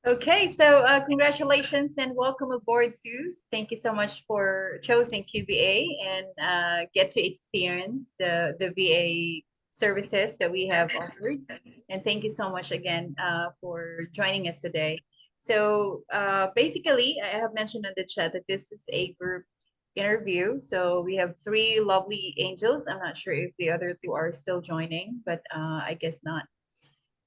Okay, so congratulations and welcome aboard, Zeus. Thank you so much for choosing QVA and get to experience the VA services that we have offered. And thank you so much again for joining us today. So basically, I have mentioned in the chat that this is a group interview. So we have three lovely angels. I'm not sure if the other two are still joining, but I guess not.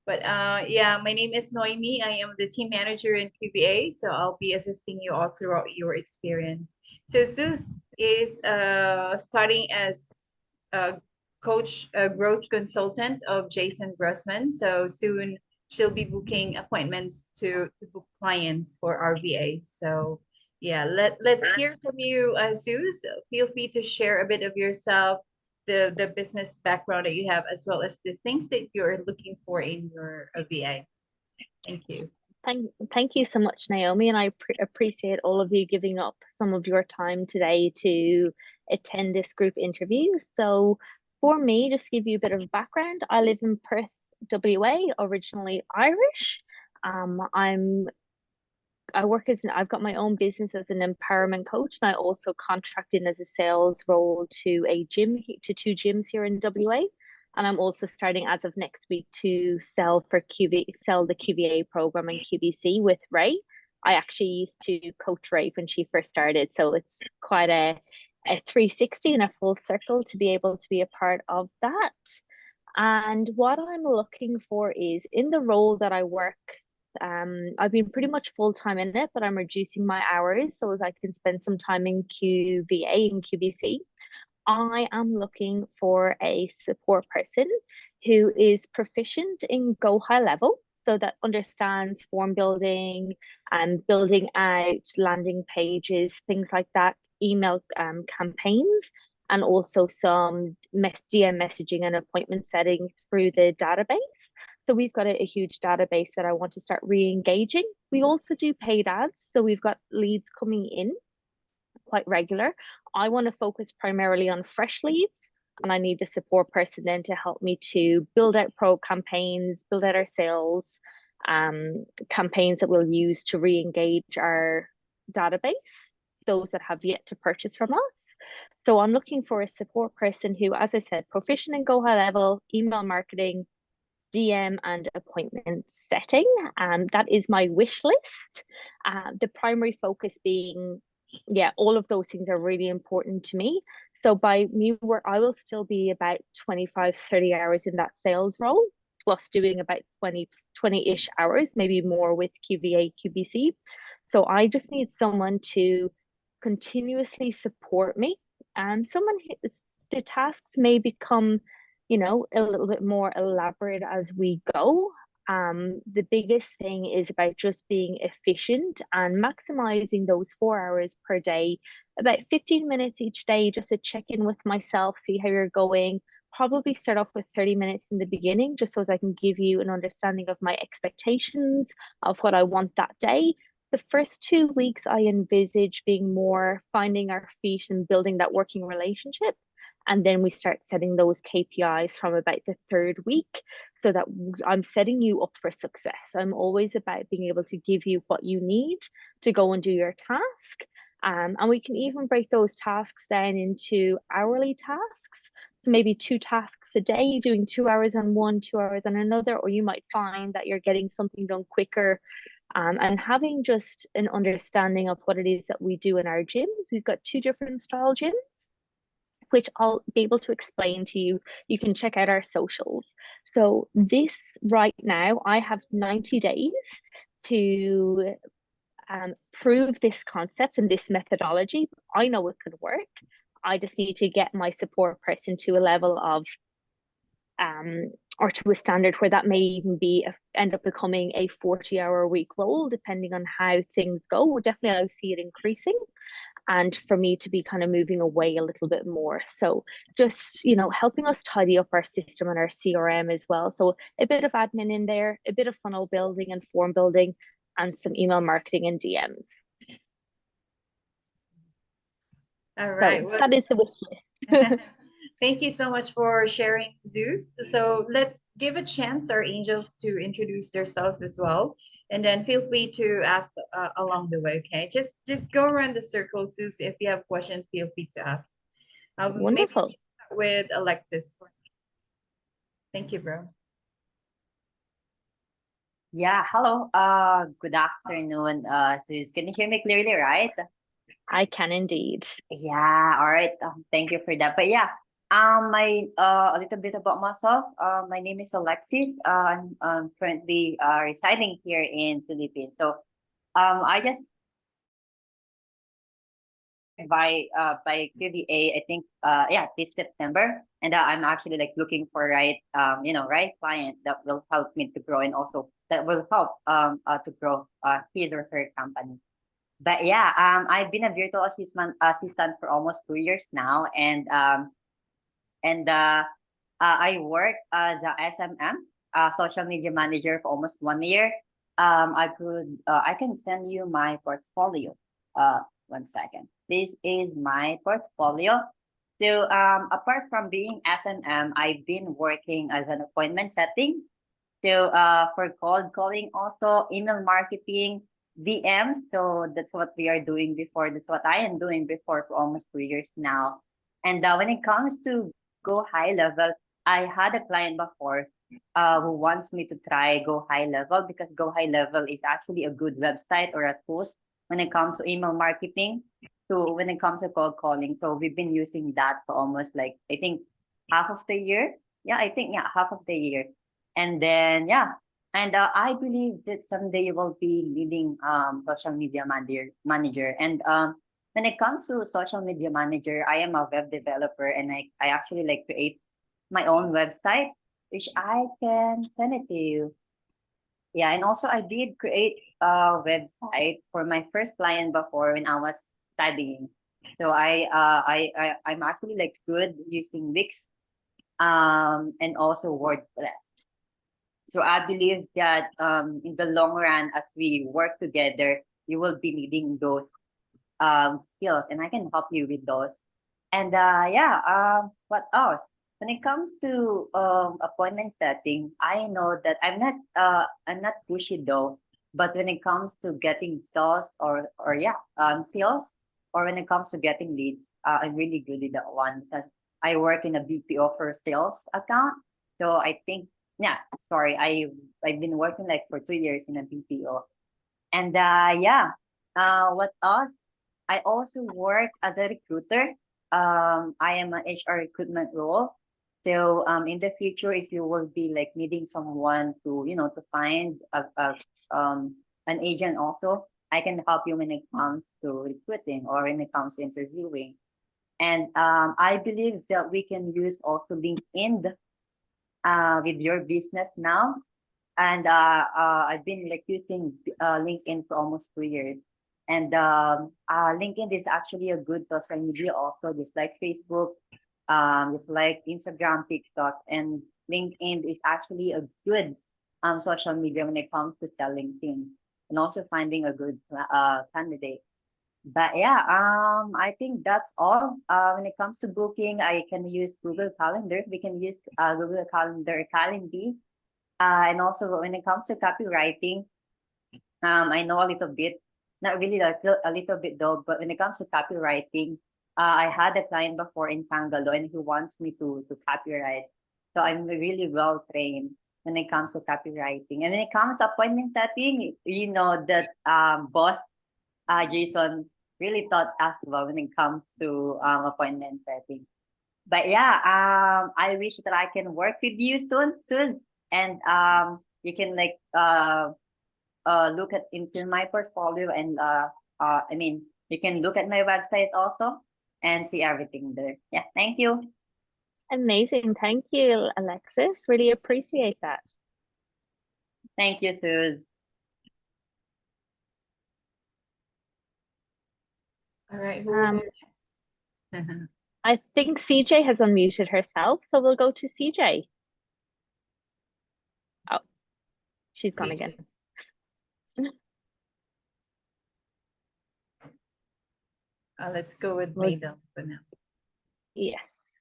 But yeah, my name is Noemi. I am the team manager in QVA, so I'll be assisting you all throughout your experience. So Zeus is starting as a coach, a growth consultant of Jason Grossman. So soon she'll be booking appointments to book clients for our VAs. So yeah, let's hear from you, Zeus. Feel free to share a bit of yourself, the business background that you have, as well as the things that you're looking for in your VA. Thank you. Thank you so much, Naomi, and I appreciate all of you giving up some of your time today to attend this group interview. So for me, just to give you a bit of background, I live in Perth, WA, originally Irish. I've got my own business as an empowerment coach, and I also contract in as a sales role to two gyms here in WA. And I'm also starting as of next week to sell the QVA program in QVC with Ray. I actually used to coach Ray when she first started, so it's quite a 360 and a full circle to be able to be a part of that. And what I'm looking for is in the role that I work, I've been pretty much full time in it, but I'm reducing my hours so as I can spend some time in QVA and QVC. I am looking for a support person who is proficient in GoHighLevel, so that understands form building and building out landing pages, things like that, email campaigns, and also some DM messaging and appointment setting through the database. So we've got a huge database that I want to start re-engaging. We also do paid ads, so we've got leads coming in quite regular. I want to focus primarily on fresh leads, and I need the support person then to help me to build out pro campaigns, build out our sales campaigns that we'll use to re-engage our database, those that have yet to purchase from us. So I'm looking for a support person who, as I said, proficient in GoHighLevel, email marketing, DM, and appointment setting. That is my wish list. The primary focus being, yeah, all of those things are really important to me. So by me work, I will still be about 25, 30 hours in that sales role, plus doing about 20-ish hours, maybe more with QVA, QVC. So I just need someone to continuously support me. Someone who, the tasks may become, a little bit more elaborate as we go. The biggest thing is about just being efficient and maximizing those 4 hours per day, about 15 minutes each day, just to check in with myself, see how you're going. Probably start off with 30 minutes in the beginning, just so as I can give you an understanding of my expectations of what I want that day. The first 2 weeks, I envisage being more finding our feet and building that working relationship. And then we start setting those KPIs from about the third week, so that I'm setting you up for success. I'm always about being able to give you what you need to go and do your task. And we can even break those tasks down into hourly tasks. So maybe 2 tasks a day, doing 2 hours on one, 2 hours on another, or you might find that you're getting something done quicker. And having just an understanding of what it is that we do in our gyms. We've got 2 different style gyms, which I'll be able to explain to you. You can check out our socials. So this right now, I have 90 days to prove this concept and this methodology. I know it could work. I just need to get my support person to a level of or to a standard where that may even end up becoming a 40-hour week role, depending on how things go. Definitely, I see it increasing, and for me to be kind of moving away a little bit more. So just, helping us tidy up our system and our CRM as well. So a bit of admin in there, a bit of funnel building and form building, and some email marketing and DMs. All right. So that is the wish list. Thank you so much for sharing, Zeus. So let's give a chance our angels to introduce themselves as well, and then feel free to ask along the way. Okay, just go around the circle, Zeus. If you have questions, feel free to ask. Maybe Wonderful. start with Alexis. Thank you, bro. Yeah, hello. Good afternoon. Sus, can you hear me clearly, right? I can indeed. Yeah, all right. Thank you for that. But yeah, my a little bit about myself. My name is Alexis. I'm currently residing here in Philippines. So, I just by QVA, I think yeah, this September, and I'm actually like looking for right client that will help me to grow, and also that will help to grow his or her company. But yeah, I've been a virtual assistant for almost 2 years now, and I work as a SMM, social media manager for almost 1 year. I can send you my portfolio. One second. This is my portfolio. So apart from being SMM, I've been working as an appointment setting. So for cold calling, also email marketing, VM. So that's what we are doing before. That's what I am doing before for almost 2 years now. And when it comes to Go High Level, I had a client before who wants me to try Go High Level, because Go High Level is actually a good website or a tools when it comes to email marketing. So when it comes to cold calling, so we've been using that for almost like I think half of the year. Yeah, I think yeah, half of the year. And then yeah, and I believe that someday you will be leading social media manager. And when it comes to social media manager, I am a web developer, and I actually like create my own website, which I can send it to you. Yeah, and also I did create a website for my first client before when I was studying. So I'm actually like good using Wix and also WordPress. So I believe that in the long run, as we work together, you will be needing those skills, and I can help you with those. And yeah, what else? When it comes to appointment setting, I know that I'm not pushy though. But when it comes to getting sales or yeah, sales, or when it comes to getting leads, I'm really good with that one, because I work in a BPO for sales account. So I think yeah, sorry, I've been working like for 2 years in a BPO. And yeah, what else? I also work as a recruiter. I am an HR recruitment role. So in the future, if you will be like needing someone to, to find an agent also, I can help you when it comes to recruiting or when it comes to interviewing. And I believe that we can use also LinkedIn with your business now. And I've been like using LinkedIn for almost 2 years. And LinkedIn is actually a good social media also, just like Facebook, just like Instagram, TikTok, and LinkedIn is actually a good social media when it comes to selling things and also finding a good candidate. But yeah, I think that's all. When it comes to booking, I can use Google Calendar. We can use Google Calendar, Calendly, and also when it comes to copywriting, I know a little bit, not really like a little bit though, but when it comes to copywriting, I had a client before in Sangalo, and he wants me to copyright. So I'm really well trained when it comes to copywriting. And when it comes to appointment setting, that boss Jason really taught us well when it comes to appointment setting. But yeah, I wish that I can work with you soon, Sus, and you can like look at into my portfolio, and I mean you can look at my website also and see everything there. Yeah, thank you. Amazing. Thank you, Alexis. Really appreciate that. Thank you, Sus. All right, who will go next? I think CJ has unmuted herself, so we'll go to CJ. Oh, she's gone CJ. again. Let's go with Well, Mabel for now. yes.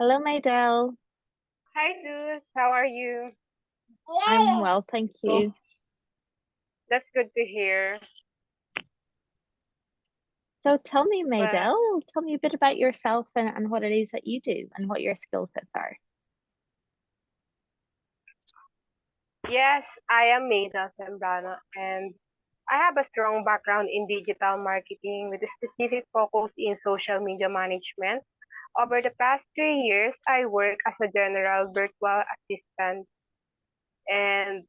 Hello, Maydell. Hi, Zeus. How are you? I'm well, thank you. That's good to hear. So tell me, Well, Maydell, tell me a bit about yourself and what it is that you do and what your skill sets are. yes, I am Maida Sembrano, and I have a strong background in digital marketing with a specific focus in social media management. Over the past 3 years, I work as a general virtual assistant, and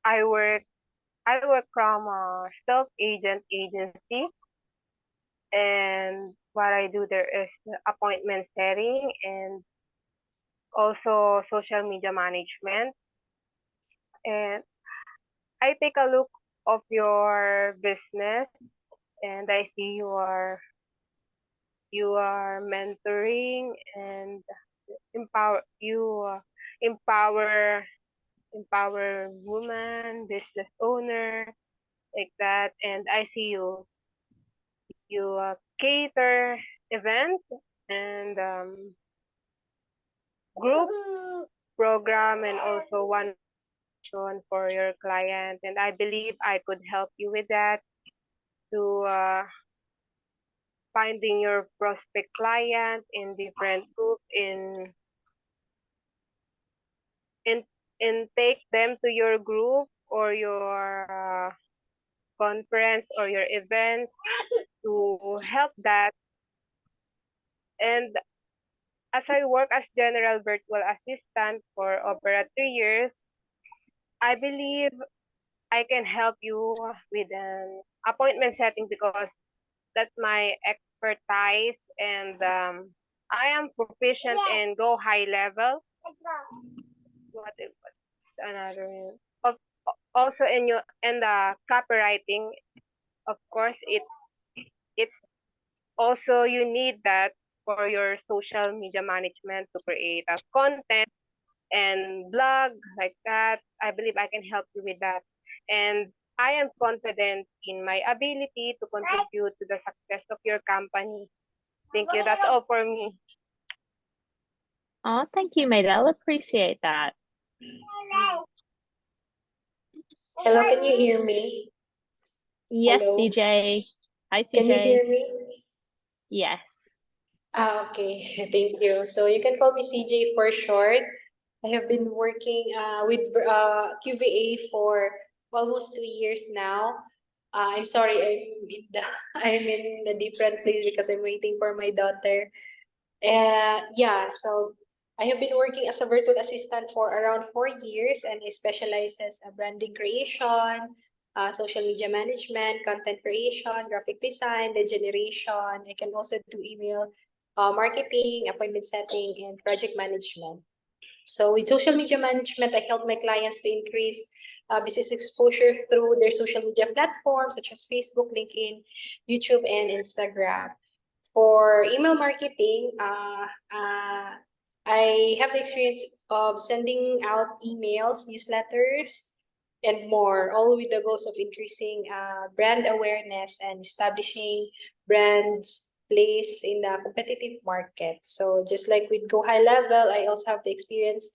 I work I work from a self agent agency, and what I do there is appointment setting and also social media management. And I take a look of your business, and I see you are mentoring and empower women business owner like that. And I see you cater events and group program and also one for your client. And I believe I could help you with that to finding your prospect client in different group in in take them to your group or your conference or your events to help that. And as I work as general virtual assistant for over 3 years, I believe I can help you with an appointment setting because that's my expertise, and I am proficient in GoHighLevel. What's another one? Also in the copywriting, of course, it's also you need that for your social media management to create a content and blog like that. I believe I can help you with that, and I am confident in my ability to contribute to the success of your company. Thank you. That's all for me. Oh, thank you, Maydell. Appreciate that. Hello, can you hear me? Yes, Hello, CJ. Hi, can you CJ. hear me? Yes. Okay, thank you. So you can call me CJ for short. I have been working with QVA for almost 2 years now. I'm sorry, I'm in a different place because I'm waiting for my daughter. Yeah, so I have been working as a virtual assistant for around 4 years, and I specialize as a branding creation, social media management, content creation, graphic design, lead generation. I can also do email marketing, appointment setting, and project management. So with social media management, I help my clients to increase business exposure through their social media platforms such as Facebook, LinkedIn, YouTube, and Instagram. For email marketing, I have the experience of sending out emails, newsletters, and more, all with the goals of increasing brand awareness and establishing brands' place in the competitive market. So just like with GoHighLevel, I also have the experience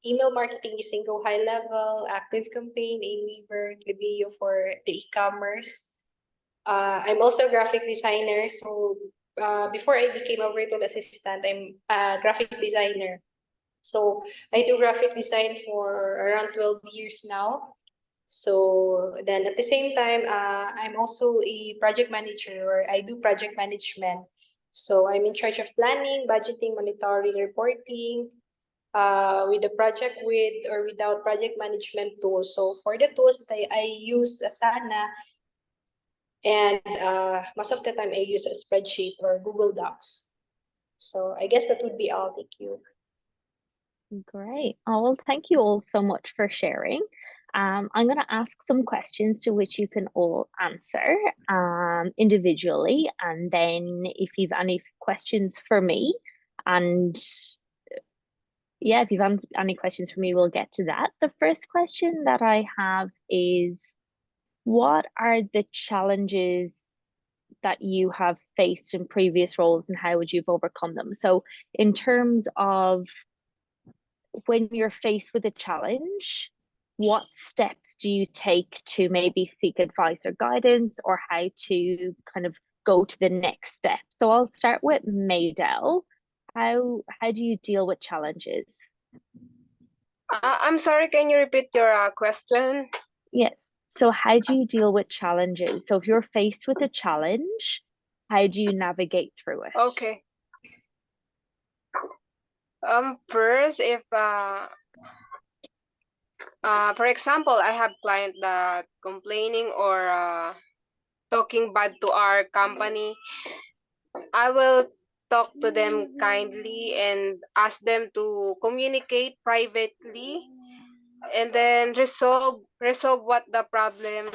email marketing using GoHighLevel, Active Campaign, Aweaver, Clivio for the e-commerce. I'm also a graphic designer. So before I became a virtual assistant, I'm a graphic designer. So I do graphic design for around 12 years now. So then at the same time, I'm also a project manager, or I do project management. So I'm in charge of planning, budgeting, monitoring, reporting, with the project with or without project management tools. So for the tools, I use Asana, and most of the time I use a spreadsheet or Google Docs. So I guess that would be all. Thank you. Great. Oh, well, thank you all so much for sharing. I'm going to ask some questions to which you can all answer individually. And then if you've any questions for me, and yeah, if you've any questions for me, we'll get to that. The first question that I have is, what are the challenges that you have faced in previous roles and how would you have overcome them? So in terms of when you're faced with a challenge, what steps do you take to maybe seek advice or guidance, or how to kind of go to the next step? So I'll start with Maydell. How do you deal with challenges? I'm sorry, can you repeat your question? Yes. So how do you deal with challenges? So if you're faced with a challenge, how do you navigate through it? Okay. First, if for example, I have client that complaining or talking bad to our company, I will talk to them kindly and ask them to communicate privately, and then resolve what the problem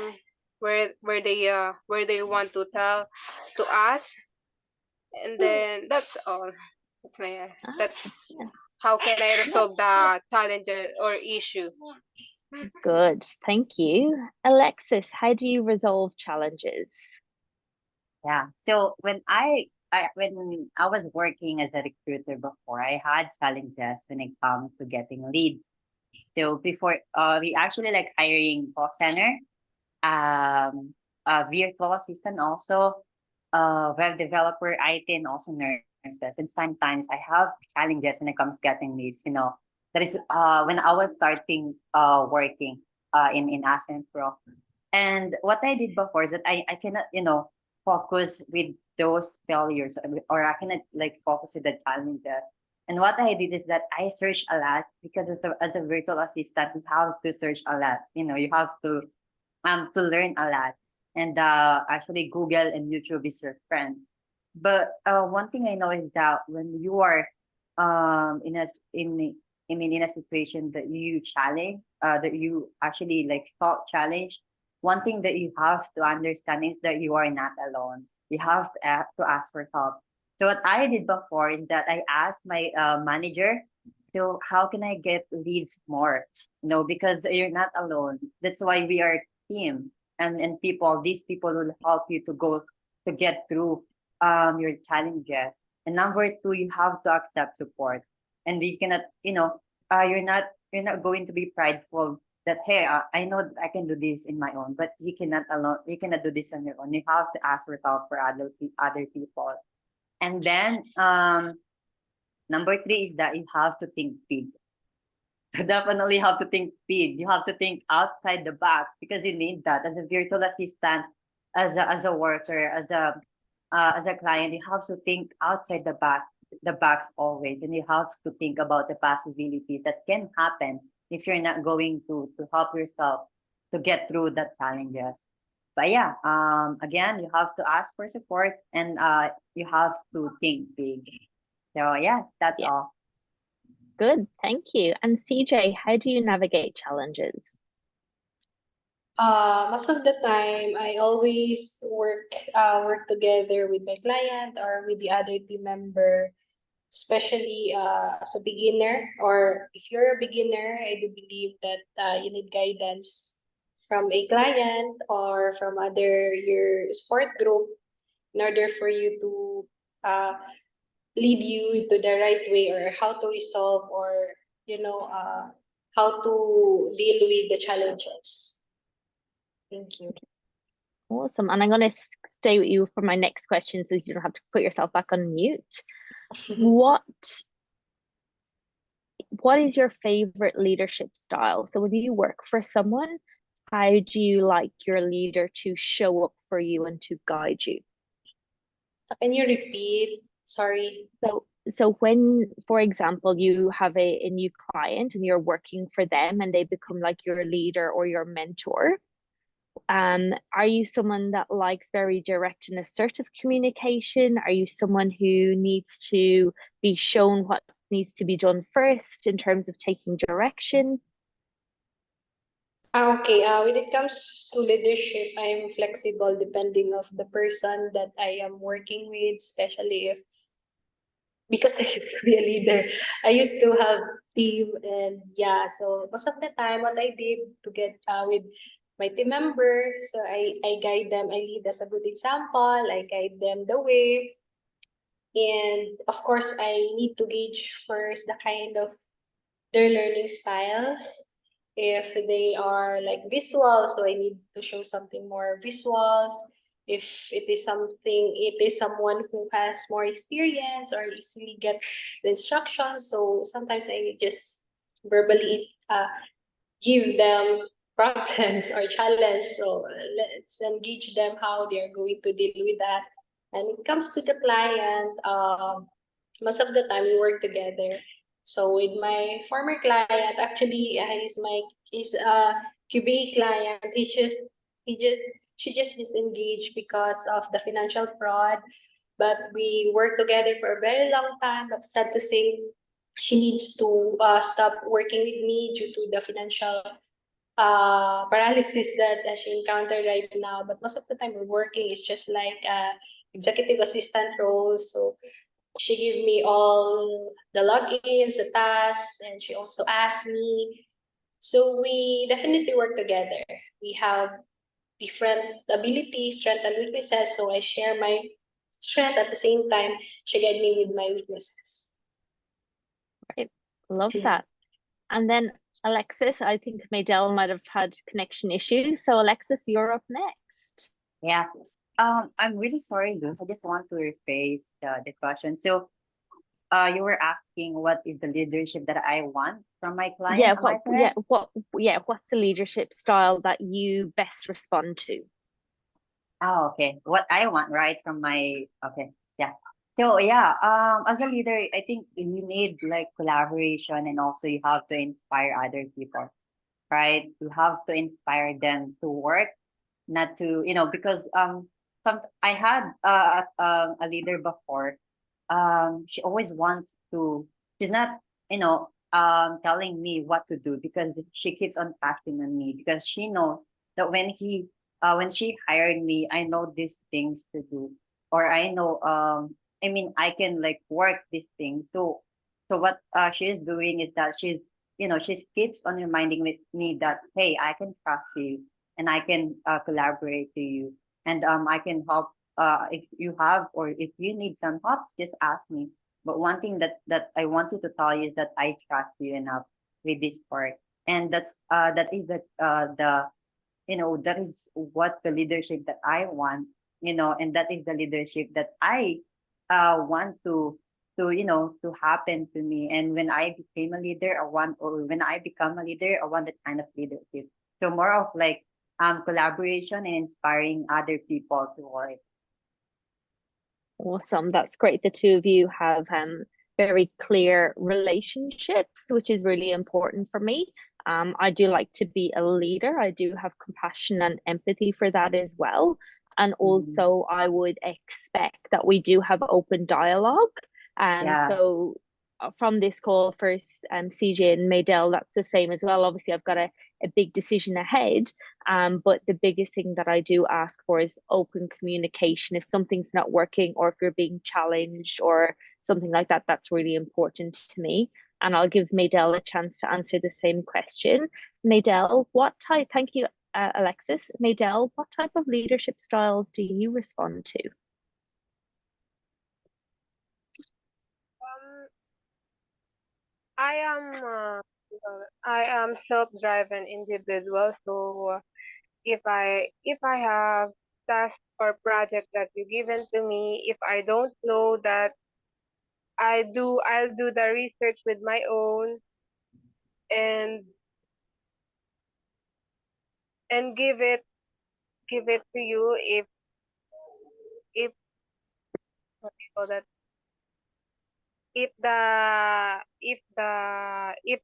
where they want to tell to us, and then that's all. That's Yeah. how can I resolve the challenges or issue. Good. Thank you. Alexis, how do you resolve challenges? Yeah. So when I was working as a recruiter before, I had challenges when it comes to getting leads. So before we actually like hiring call center, a virtual assistant also, web developer, IT, and also nurses. And sometimes I have challenges when it comes getting leads, you know. That is when I was starting working in Ascent Pro. And what I did before is that I cannot, you know, focus with those failures, or I cannot like focus with the challenges. And what I did is that I search a lot, because as a virtual assistant, you have to search a lot. You know, you have to learn a lot. And actually Google and YouTube is your friend. But one thing I know is that when you are in a in a situation that you challenge, that you actually like felt challenged, one thing that you have to understand is that you are not alone. You have to ask for help. So what I did before is that I asked my manager, so how can I get leads more? You know, because you're not alone. That's why we are a team, and these people will help you to go to get through your challenges. And number two, you have to accept support, and you cannot, you know, you're not going to be prideful that, hey, I know that I can do this in my own, but you cannot alone. You cannot do this on your own. You have to ask for help for other people. And then number three is that you have to think big. So definitely have to think big. You have to think outside the box, because you need that as a virtual assistant, as a worker, as a client. You have to think outside the box always, and you have to think about the possibilities that can happen if you're not going to help yourself to get through the challenges. But yeah, again, you have to ask for support, and you have to think big. So yeah, that's Yeah. all. Good, thank you. And CJ, how do you navigate challenges? Most of the time, I always work together with my client or with the other team member, especially as a beginner, or if you're a beginner, I do believe that you need guidance from a client or from your support group in order for you to lead you to the right way, or how to resolve, or how to deal with the challenges. Thank you. Awesome. And I'm going to stay with you for my next question so you don't have to put yourself back on mute. What is your favorite leadership style? So when you work for someone, how do you like your leader to show up for you and to guide you? Can you repeat? Sorry. So when, for example, you have a new client and you're working for them and they become like your leader or your mentor, are you someone that likes very direct and assertive communication? Are you someone who needs to be shown what needs to be done first in terms of taking direction? Okay, when it comes to leadership, I'm flexible depending of the person that I am working with, especially if, because I used to be a leader, I used to have team, and yeah, so most of the time what I did to get with my team member. So I guide them, I lead as a good example, I guide them the way. And of course, I need to gauge first the kind of their learning styles. If they are like visual, so I need to show something more visuals. If it is someone who has more experience or easily get the instructions. So sometimes I just verbally give them problems or challenge. So let's engage them how they're going to deal with that. And when it comes to the client, most of the time we work together. So with my former client, actually, he's a QBA client. He just she just disengaged because of the financial fraud. But we worked together for a very long time. But sad to say, she needs to stop working with me due to the financial paralysis that she encountered right now. But most of the time we're working, it's just like executive assistant role. So she gave me all the logins, the tasks, and she also asked me. So we definitely work together. We have different abilities, strengths, and weaknesses. So I share my strength at the same time. She guide me with my weaknesses. Right. Love that. And then Alexis, I think Maydell might have had connection issues. So Alexis, you're up next. Yeah. I'm really sorry, Zeus. I just want to rephrase the question. So, you were asking what is the leadership that I want from my client? Yeah, Am I correct? what's the leadership style that you best respond to? Oh, okay. What I want, right, from my okay, yeah. So yeah, as a leader, I think you need like collaboration, and also you have to inspire other people, right? You have to inspire them to work, not to, because I had a leader before. She always wants to. She's not, telling me what to do, because she keeps on passing on me, because she knows that when she hired me, I know these things to do, or I know, I mean, I can like work these things. So what she is doing is that she keeps on reminding me that, hey, I can trust you, and I can collaborate to you, and I can help if you have, or if you need some help, just ask me. But one thing that I wanted to tell you is that I trust you enough with this part, and that is the that is what the leadership that I want, and that is the leadership that I want to happen to me. And when I became a leader, or when I become a leader, I want that kind of leadership. So more of like collaboration and inspiring other people to work. Awesome. That's great. The two of you have very clear relationships, which is really important for me. I do like to be a leader. I do have compassion and empathy for that as well. And also, I would expect that we do have open dialogue. Yeah. So from this call first, CJ and Maydell, that's the same as well. Obviously, I've got a big decision ahead. But the biggest thing that I do ask for is open communication. If something's not working, or if you're being challenged or something like that, that's really important to me. And I'll give Maydell a chance to answer the same question. Maydell, thank you, Alexis. Maydell, what type of leadership styles do you respond to? I am self-driven individual, so if I have task or project that you given to me, if I don't know that, I'll do the research with my own, and give it to you if what do you call that, if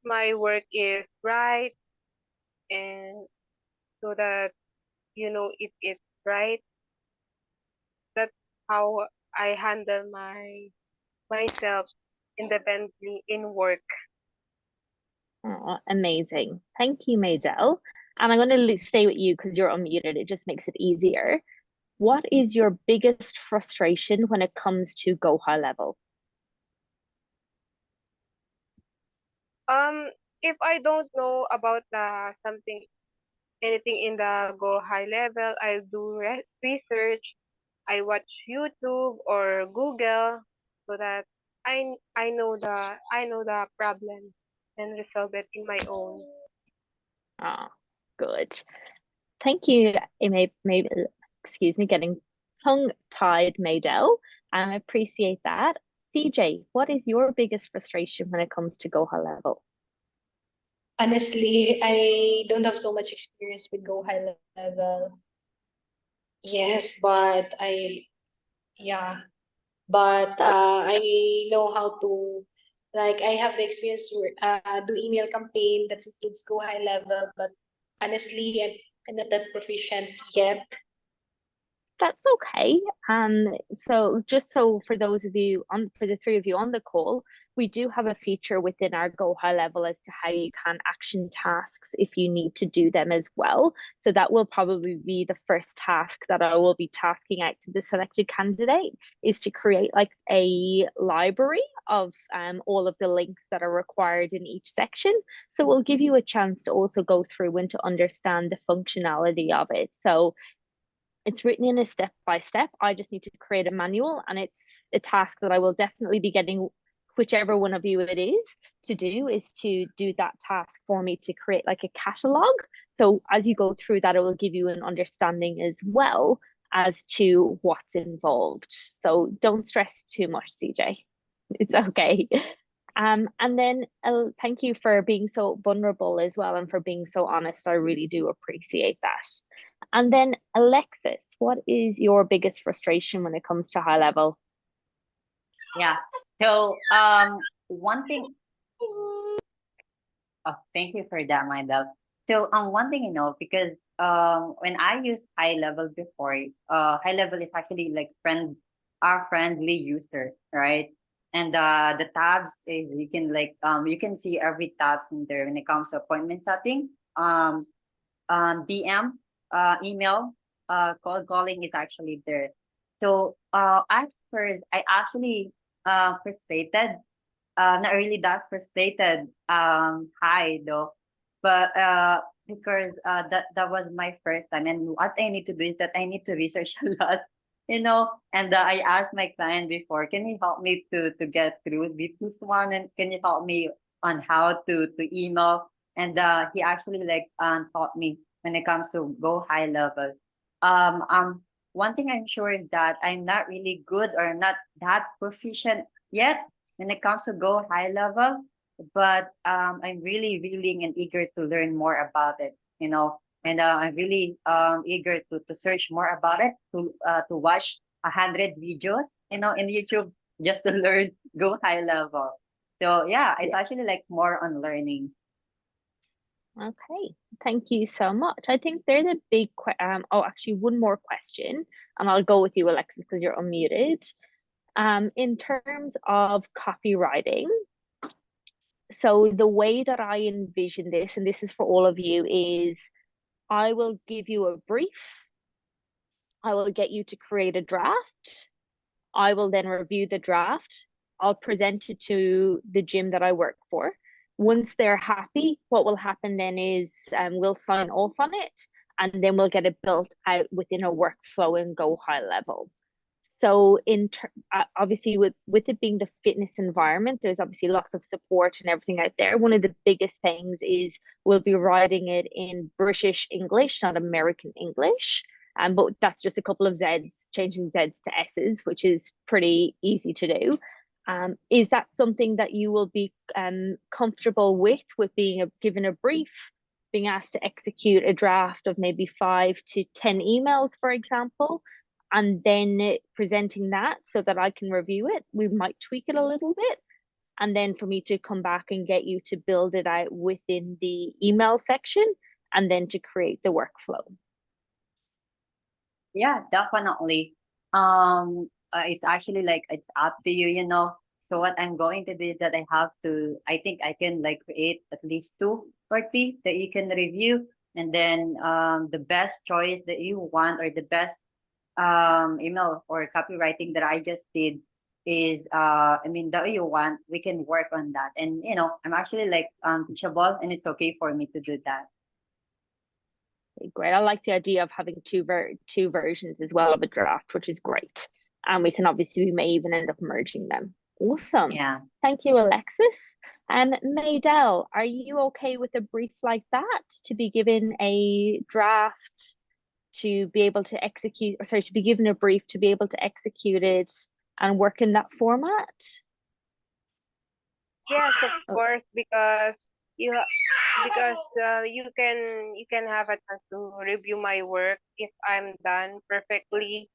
my work is right, and so that if it's right. That's how I handle myself independently in work. Oh, amazing. Thank you, Maydell. And I'm going to stay with you because you're unmuted. It just makes it easier. What is your biggest frustration when it comes to GoHighLevel? If I don't know about the something, anything in the GoHighLevel, I do research. I watch YouTube or Google so that I know the problem and resolve it in my own. Ah, good. Thank you, excuse me, getting tongue-tied, Maydell. I appreciate that. CJ, what is your biggest frustration when it comes to GoHighLevel? Honestly, I don't have so much experience with GoHighLevel. Yes, yeah, but I know how to, like, I have the experience to do email campaign that includes GoHighLevel, but honestly, I'm not that proficient yet. That's okay. So just so for those of you for the three of you on the call, we do have a feature within our GoHighLevel as to how you can action tasks if you need to do them as well. So that will probably be the first task that I will be tasking out to the selected candidate, is to create like a library of all of the links that are required in each section. So we'll give you a chance to also go through and to understand the functionality of it. So it's written in a step by step. I just need to create a manual, and it's a task that I will definitely be getting whichever one of you it is to do that task for me, to create like a catalog. So as you go through that, it will give you an understanding as well as to what's involved. So don't stress too much, CJ. It's okay. And then thank you for being so vulnerable as well, and for being so honest. I really do appreciate that. And then Alexis, what is your biggest frustration when it comes to high level? Yeah. So one thing. Oh, thank you for that, my love. So one thing because when I used high level before, high level is actually like our friendly user, right? And the tabs is you can see every tabs in there when it comes to appointment setting, DM, email, calling is actually there. So at first I actually frustrated, not really that frustrated high though, but because that was my first time, and what I need to do is that I need to research a lot, and I asked my client before, can you help me to get through this one, and can you help me on how to email, and he actually taught me when it comes to GoHighLevel. One thing I'm sure is that I'm not really good or not that proficient yet when it comes to GoHighLevel, but I'm really willing and eager to learn more about it, and I'm really eager to search more about it, to watch 100 videos, in YouTube, just to learn GoHighLevel. So yeah, it's actually like more on learning. Okay, thank you so much. I think they're the big oh, actually one more question, and I'll go with you, Alexis, because you're unmuted. In terms of copywriting, so the way that I envision this, and this is for all of you, is I will give you a brief. I will get you to create a draft. I will then review the draft. I'll present it to the gym that I work for. Once they're happy, what will happen then is we'll sign off on it, and then we'll get it built out within a workflow and GoHighLevel. So obviously with it being the fitness environment, there's obviously lots of support and everything out there. One of the biggest things is we'll be writing it in British English, not American English. But that's just a couple of Z's, changing Z's to S's, which is pretty easy to do. Is that something that you will be comfortable with being given a brief, being asked to execute a draft of maybe 5 to 10 emails, for example, and then presenting that so that I can review it? We might tweak it a little bit, and then for me to come back and get you to build it out within the email section, and then to create the workflow. Yeah, definitely. It's actually like it's up to you, So what I'm going to do is that I think I can like create at least 2 or 3 that you can review, and then the best choice that you want, or the best email or copywriting that I just did is that you want, we can work on that, and I'm actually like teachable, and it's okay for me to do that. Great. I like the idea of having two versions as well of a draft, which is great. And we can obviously, we may even end up merging them. Awesome. Yeah. Thank you, Alexis. Maydell, are you okay with a brief like that, to be given a draft, to be able to execute, or sorry, to be given a brief to be able to execute it and work in that format? Yes, of Oh. course, because you you can have a chance to review my work if I'm done perfectly.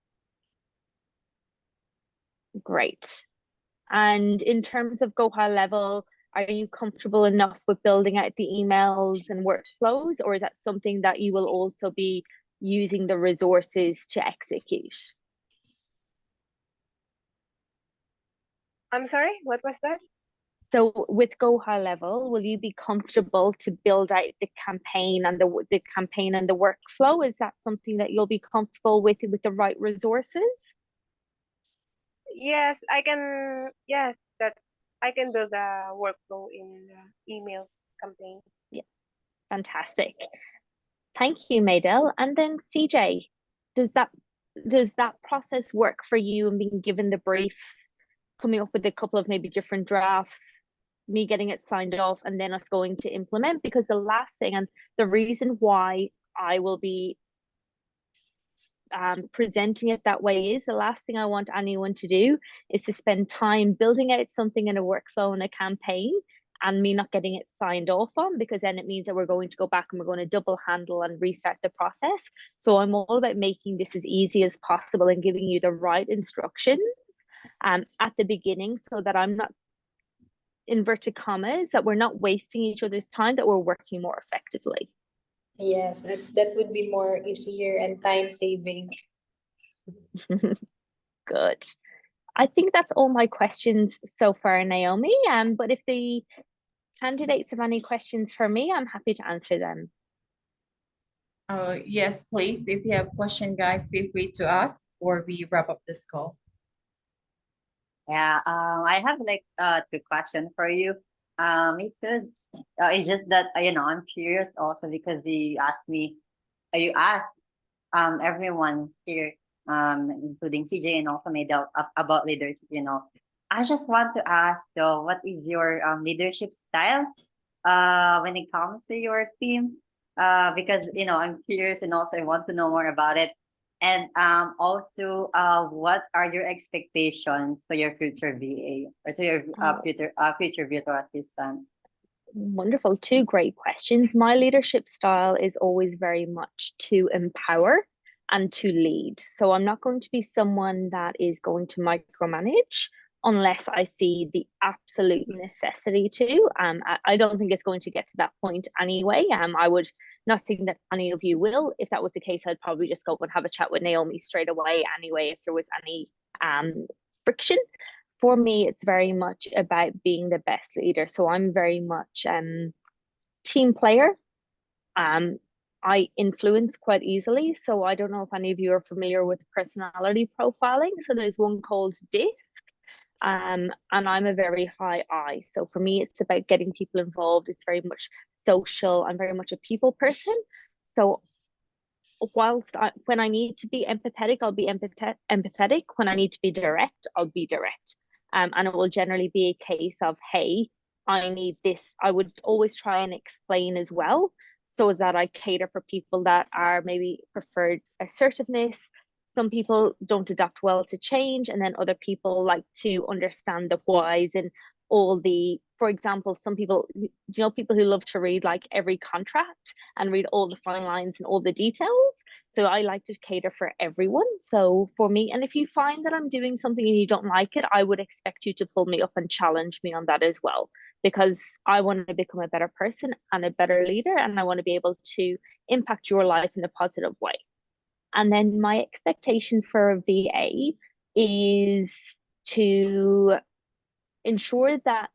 Great. And in terms of GoHighLevel, are you comfortable enough with building out the emails and workflows, or is that something that you will also be using the resources to execute? I'm sorry, what was that? So with GoHighLevel, will you be comfortable to build out the campaign and the campaign and the workflow? Is that something that you'll be comfortable with the right resources? Yes, I can. Yes, that I can build a workflow in email campaign. Yeah, fantastic. Thank you, Maydell. And then CJ, does that process work for you, and being given the brief, coming up with a couple of maybe different drafts, me getting it signed off, and then us going to implement? Because the last thing, and the reason why I will be presenting it that way, is the last thing I want anyone to do is to spend time building out something in a workflow and a campaign and me not getting it signed off on, because then it means that we're going to go back and we're going to double handle and restart the process. So I'm all about making this as easy as possible and giving you the right instructions at the beginning, so that I'm not, inverted commas, that we're not wasting each other's time, that we're working more effectively. Yes, that would be more easier and time saving. Good. I think that's all my questions so far, Naomi. But if the candidates have any questions for me, I'm happy to answer them. Yes, please. If you have question, guys, feel free to ask before we wrap up this call. Yeah, I have like two questions for you. It's just that I'm curious also because you asked everyone here, including CJ and also made out about leadership. I just want to ask though, what is your leadership style when it comes to your team? Because I'm curious and also I want to know more about it. And also, what are your expectations to your future VA or to your future virtual assistant? Wonderful. Two great questions. My leadership style is always very much to empower and to lead. So I'm not going to be someone that is going to micromanage unless I see the absolute necessity to. I don't think it's going to get to that point anyway. I would not think that any of you will. If that was the case, I'd probably just go and have a chat with Naomi straight away anyway, if there was any friction. For me, it's very much about being the best leader. So I'm very much team player. I influence quite easily. So I don't know if any of you are familiar with personality profiling. So there's one called DISC. And I'm a very high I. So for me, it's about getting people involved. It's very much social. I'm very much a people person. So when I need to be empathetic, I'll be empathetic. When I need to be direct, I'll be direct. And it will generally be a case of, hey, I need this. I would always try and explain as well, so that I cater for people that are maybe preferred assertiveness. Some people don't adapt well to change, and then other people like to understand the whys and all the, for example, some people, people who love to read like every contract and read all the fine lines and all the details. So I like to cater for everyone. So for me, and if you find that I'm doing something and you don't like it, I would expect you to pull me up and challenge me on that as well, because I want to become a better person and a better leader, and I want to be able to impact your life in a positive way. And then my expectation for a VA is to ensure that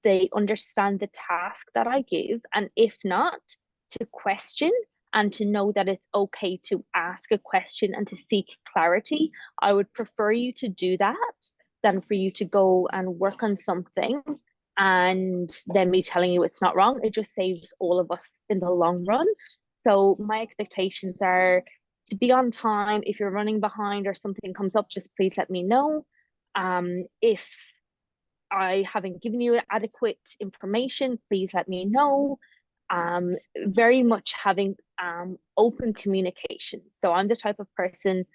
they understand the task that I give, and if not, to question and to know that it's okay to ask a question and to seek clarity. I would prefer you to do that than for you to go and work on something and then me telling you it's not wrong. It just saves all of us in the long run. So my expectations are to be on time. If you're running behind or something comes up, just please let me know. If I haven't given you adequate information, please let me know. Very much having open communication. So I'm the type of person,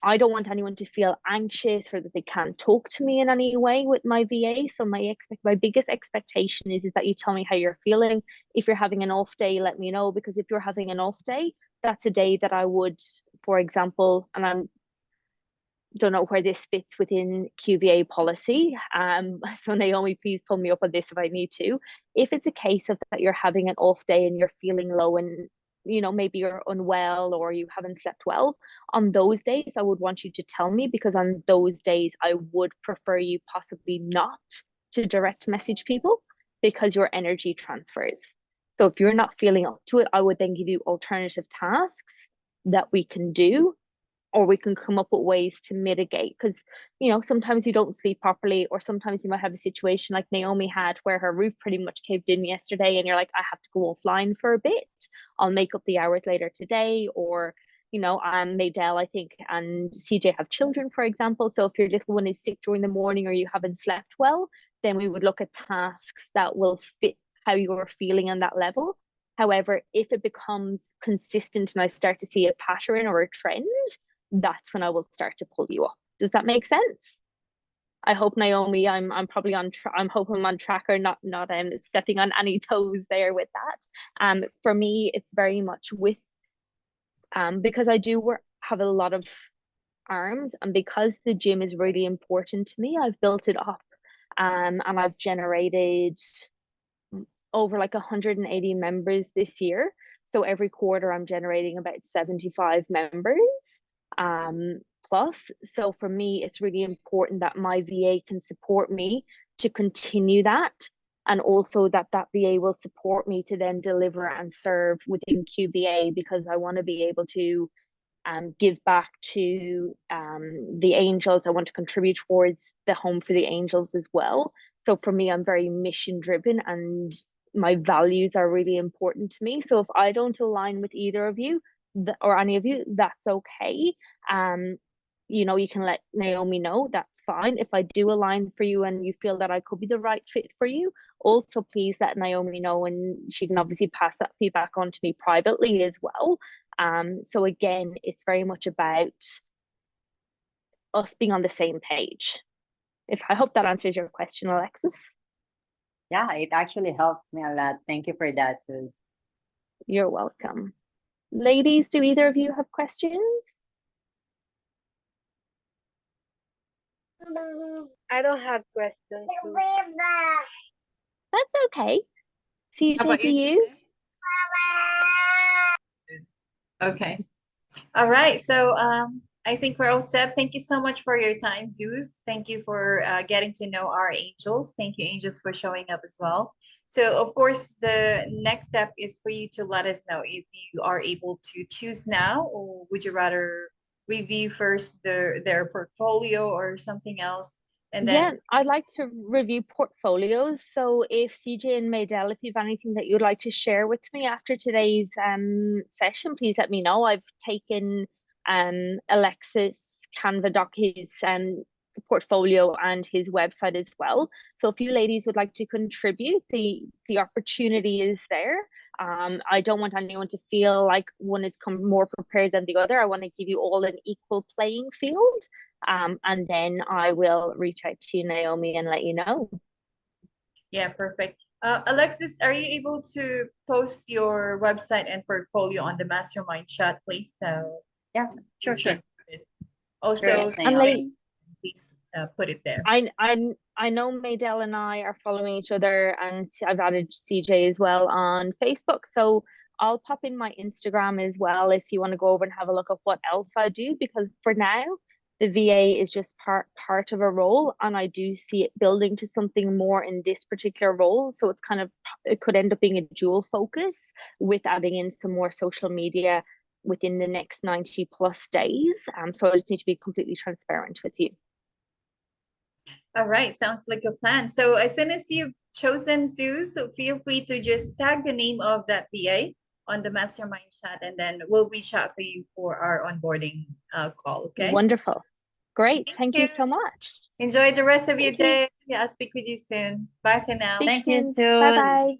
I don't want anyone to feel anxious or that they can't talk to me in any way with my VA. So my biggest expectation is that you tell me how you're feeling. If you're having an off day, let me know, because if you're having an off day, that's a day that I would, for example, and I'm don't know where this fits within QVA policy. So Naomi, please pull me up on this if I need to. If it's a case of that you're having an off day and you're feeling low and maybe you're unwell or you haven't slept well, on those days I would want you to tell me, because on those days I would prefer you possibly not to direct message people, because your energy transfers. So if you're not feeling up to it, I would then give you alternative tasks that we can do, or we can come up with ways to mitigate, because sometimes you don't sleep properly, or sometimes you might have a situation like Naomi had where her roof pretty much caved in yesterday and you're like, I have to go offline for a bit, I'll make up the hours later today. Or Maydell, I think, and CJ have children, for example, so if your little one is sick during the morning or you haven't slept well, then we would look at tasks that will fit how you're feeling on that level. However, if it becomes consistent and I start to see a pattern or a trend, that's when I will start to pull you up. Does that make sense? I hope, Naomi, I'm probably I'm hoping I'm on track, or not stepping on any toes there with that. For me, it's very much with because I do have a lot of arms, and because the gym is really important to me, I've built it up, and I've generated over like 180 members this year. So every quarter I'm generating about 75 members plus. So for me, it's really important that my VA can support me to continue that, and also that VA will support me to then deliver and serve within QVA, because I want to be able to give back to the angels. I want to contribute towards the Home for the Angels as well. So for me, I'm very mission driven, and my values are really important to me. So if I don't align with either of you or any of you, that's okay. You can let Naomi know, that's fine. If I do align for you and you feel that I could be the right fit for you, also please let Naomi know, and she can obviously pass that feedback on to me privately as well. So again, it's very much about us being on the same page. I hope that answers your question, Alexis. Yeah, it actually helps me a lot. Thank you for that, Zeus. You're welcome. Ladies, do either of you have questions? I don't have questions. That's okay. How CJ, about do you, you? CJ? Okay. All right. So I think we're all set. Thank you so much for your time, Zeus. Thank you for getting to know our angels. Thank you, angels, for showing up as well. So of course, the next step is for you to let us know if you are able to choose now, or would you rather review first their portfolio or something else, and Yeah, then I'd like to review portfolios. So if CJ and Maydell, if you have anything that you'd like to share with me after today's session, please let me know. I've taken Alexis Canva doc, his portfolio and his website as well. So if you ladies would like to contribute, the opportunity is there. I don't want anyone to feel like one is more prepared than the other. I want to give you all an equal playing field. And then I will reach out to you, Naomi, and let you know. yeah, perfect. Alexis, are you able to post your website and portfolio on the mastermind chat, please? So Yeah, sure, please sure. check it. Also, Sure, And Naomi. please put it there. I know Maydell and I are following each other, and I've added CJ as well on Facebook. So I'll pop in my Instagram as well if you want to go over and have a look at what else I do, because for now the VA is just part of a role, and I do see it building to something more in this particular role. So it could end up being a dual focus with adding in some more social media within the next 90 plus days. So I just need to be completely transparent with you. All right, sounds like a plan. So as soon as you've chosen Zeus, so feel free to just tag the name of that VA on the mastermind chat, and then we'll reach out for you for our onboarding call. Okay. Wonderful. Great. Thank Thank you you. so much. Enjoy the rest of your Thank you. day. Yeah, I'll speak with you soon. Bye for now. Speak Thank you, soon. Sue. Bye bye.